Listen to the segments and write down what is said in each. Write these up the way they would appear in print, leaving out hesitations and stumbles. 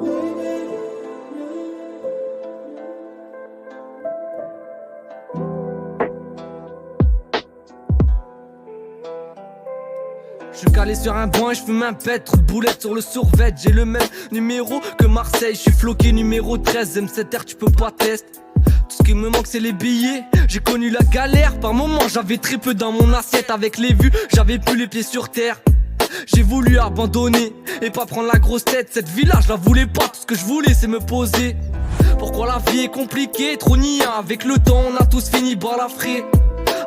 Je suis calé sur un banc et je fume un pet, trop de boulettes sur le survêt. J'ai le même numéro que Marseille, je suis floqué numéro 13. M7R tu peux pas tester. Tout ce qui me manque c'est les billets. J'ai connu la galère, par moments j'avais très peu dans mon assiette. Avec les vues, j'avais plus les pieds sur terre. J'ai voulu abandonner et pas prendre la grosse tête. Cette vie-là, je la voulais pas, tout ce que je voulais c'est me poser. Pourquoi la vie est compliquée, trop nia. Avec le temps, on a tous fini balafré.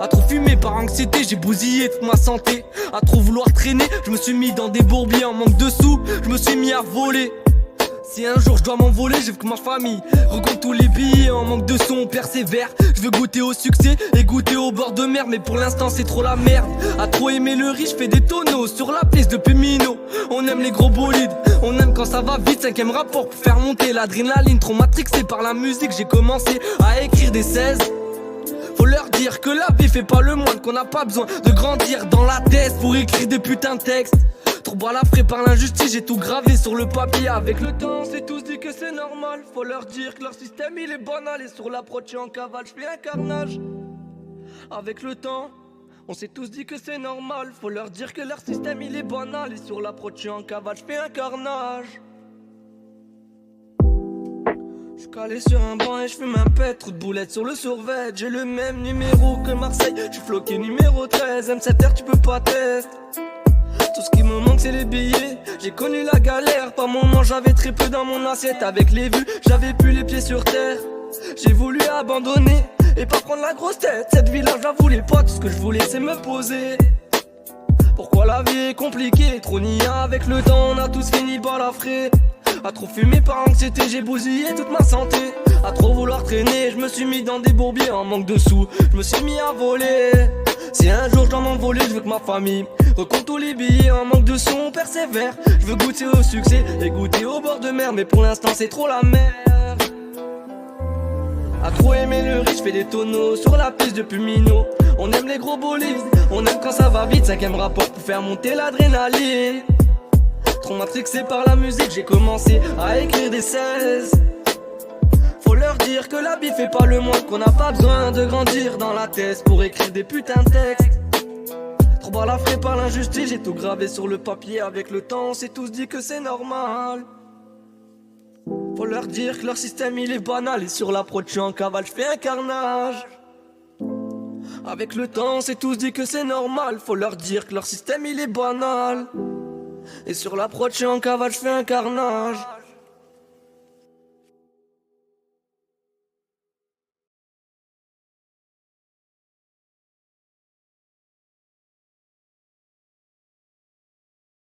À trop fumer par anxiété, j'ai bousillé toute ma santé. À trop vouloir traîner, je me suis mis dans des bourbiers. En manque de sous, je me suis mis à voler. Si un jour je dois m'envoler, j'ai vu que ma famille recompte tous les billets. En manque de sous, on persévère. Je veux goûter au succès et goûter au bord de mer. Mais pour l'instant c'est trop la merde. À trop aimer le riche, fais des tonneaux sur la piste de Pemino. On aime les gros bolides, on aime quand ça va vite. 5ème rapport pour faire monter l'adrénaline. Trop matrixé par la musique, j'ai commencé à écrire des 16. Faut leur dire que la vie fait pas le moine, qu'on n'a pas besoin de grandir dans la tête pour écrire des putains de textes. Trop balafré par l'injustice, j'ai tout gravé sur le papier. Avec le temps, on s'est tous dit que c'est normal. Faut leur dire que leur système il est banal. Et sur l'approche en cavale, je fais un carnage. Avec le temps, on s'est tous dit que c'est normal. Faut leur dire que leur système il est banal. Et sur l'approche en cavale, je fais un carnage. J'suis calé sur un banc et j'fume un pet, trop de boulettes sur le survêt. J'ai le même numéro que Marseille, j'suis floqué numéro 13. M7R tu peux pas tester. Tout ce qui me manque c'est les billets. J'ai connu la galère, par moments j'avais très peu dans mon assiette. Avec les vues, j'avais plus les pieds sur terre. J'ai voulu abandonner et pas prendre la grosse tête. Cette vie-là je la voulais pas, tout ce que je voulais c'est me poser. Pourquoi la vie est compliquée, trop nia. Avec le temps on a tous fini balafré. À trop fumer par anxiété, j'ai bousillé toute ma santé. À trop vouloir traîner, je me suis mis dans des bourbiers. En manque de sous, je me suis mis à voler. Si un jour je dois m'envoler, je veux que ma famille recompte tous les billets. En manque de sous, on persévère. Je veux goûter au succès et goûter au bord de mer. Mais pour l'instant c'est trop la merde. À trop aimer le riche, fais des tonneaux sur la piste de Pumino. On aime les gros bolides, on aime quand ça va vite. 5ème rapport pour faire monter l'adrénaline. Trop matrixé par la musique, j'ai commencé à écrire des 16. Faut leur dire que la vie fait pas le moine, qu'on n'a pas besoin de grandir dans la tête pour écrire des putains de textes. Trop balafré par l'injustice, j'ai tout gravé sur le papier. Avec le temps, on s'est tous dit que c'est normal. Faut leur dire que leur système il est banal. Et sur l'approche en cavale, je fais un carnage. Avec le temps, on s'est tous dit que c'est normal. Faut leur dire que leur système il est banal. Et sur l'approche en cavale, je fais un carnage.